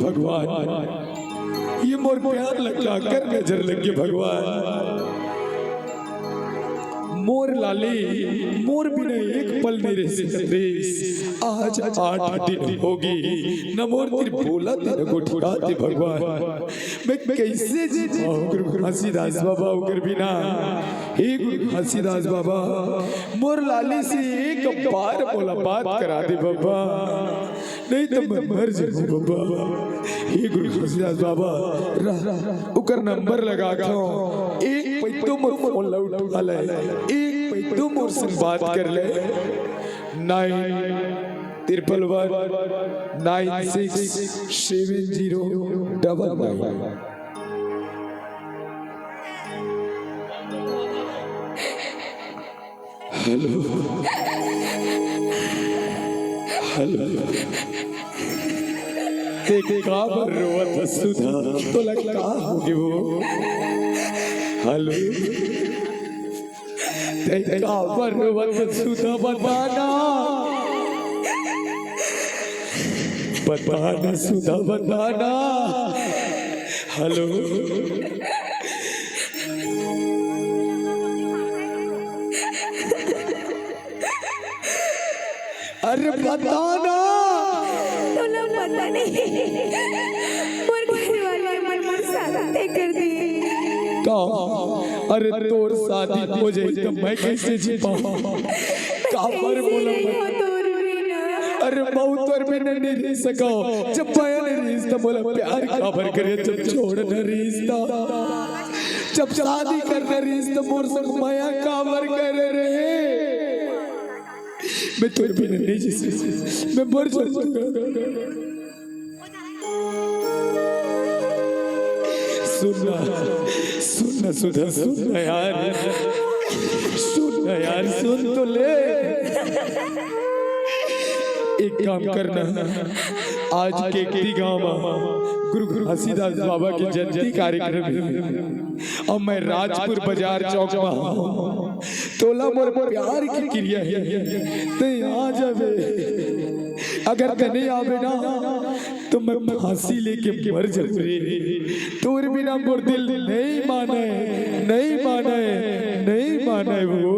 भगवान ये मोर प्यार लगा कर नजर लगे भगवान। मोर लाली मोर बिना एक पल नहीं रह सकते। आज 8 दिन होगी न मोर तेरी बोला तेरे को ठुराते भगवान। मैं कैसे जीवाऊं गुरु घासीदास बाबा उकर बिना। हे गुरु घासीदास बाबा मोर लाली से एक बार बोला बात करा दे बाबा, नहीं तो मैं मर जाऊं बाबा। हे गुरु घासीदास बाबा उकर नंबर लगा खाओ, एक पैतो मोर फोन ला उठा ले, एक पैतो मोर से बात कर ले। 911967099। हेलो हेलो देखा रोवत सुधा तो लगता होगी वो। हेलो देखा रोवत सुधा बताना बताना सुधा बताना। हेलो अरे बताना। तो ना पता नहीं और घर वाले मन शादी कर दी। अरे तोर शादी हो जाए तो मैं कैसे जी पाऊं? काबर बोला अरे बहुत और में नहीं रह सका जब पाया नहीं रिश्ता बोला प्यार काबर करे जब छोड़ना रिश्ता, जब शादी करना रिश्ता मोर संग माया काबर करे रे। मैं तेरे बिना नहीं जी सकती, मैं मर जाऊंगा। सुनना सुनना सुधा सुनना यार, सुनना यार सुन तो ले। एक काम करना आज के गांव में गुरु घासीदास बाबा के जयंती कार्यक्रम है और मैं राजपुर बाजार चौक में तोला मोर प्यार की क्रिया है ते आ जावे। अगर ते नहीं आवे ना तो मैं फांसी लेके मर जाऊं रे। तोर बिना मोर दिल नहीं माने नहीं माने नहीं माने वो।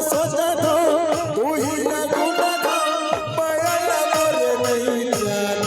सोचा था तू ही ना तू ना था, माया ना करे नहीं जान।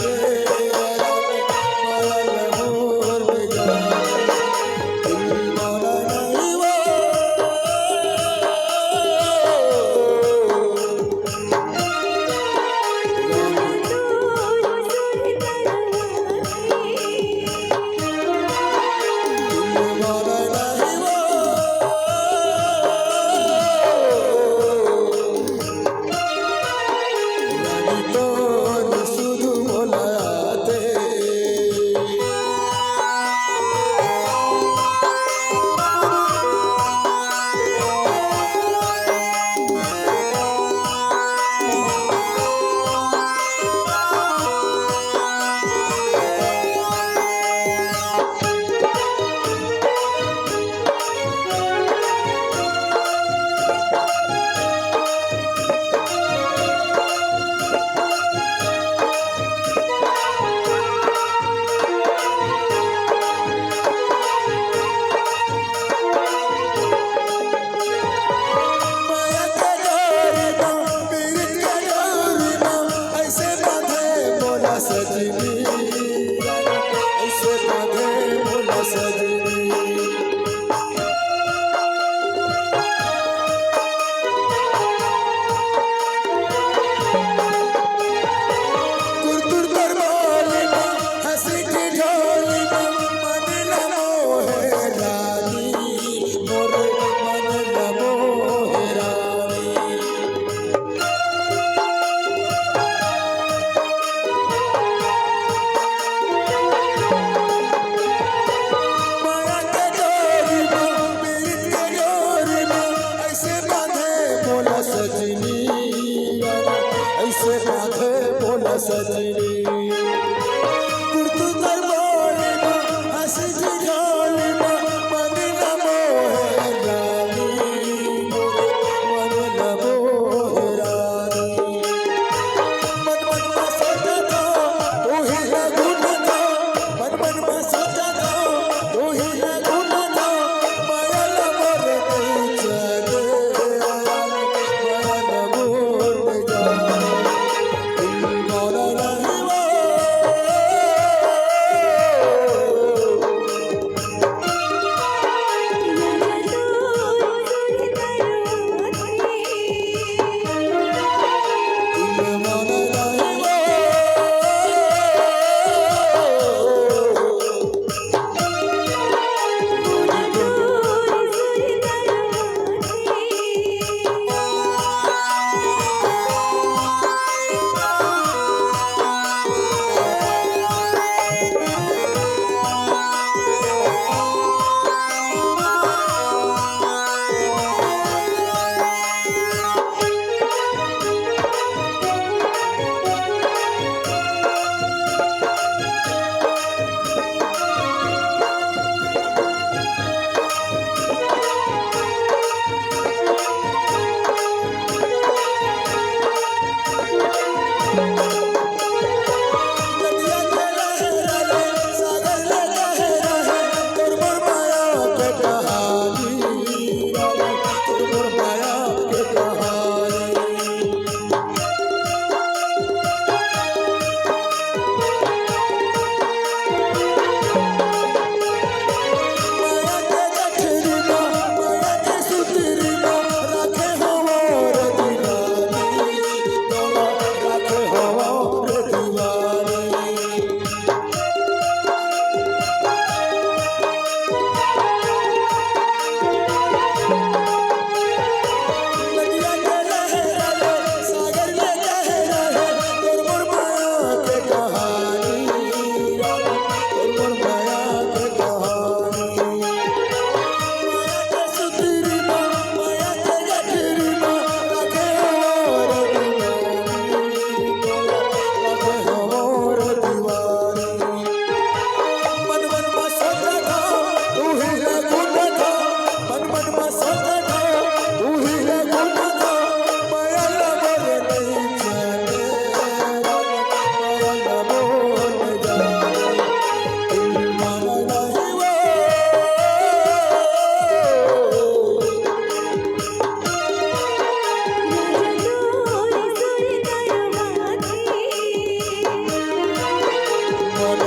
से माथे बोला सजनी कुर्तु दरबारी माँ हंसी जिघाली माँ मन नमो है रानी मन नमो है रानी मन मन में सोचा था तू ही है गुण था मन मन में सोचा था तू ही है गुण था माया लवर नहीं चले माया लवर नहीं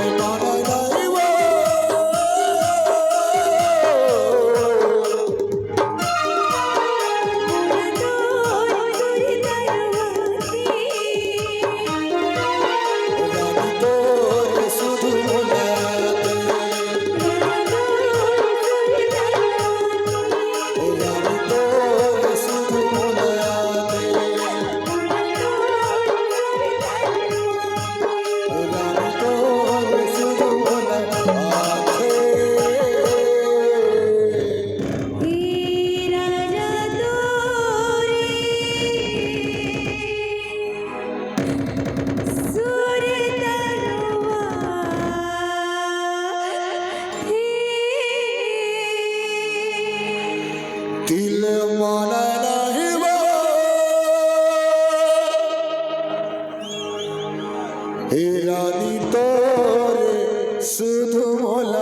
जाने मोरा नहीं वो दिल माना नहीं वो हे रानी तोरे सुध मोला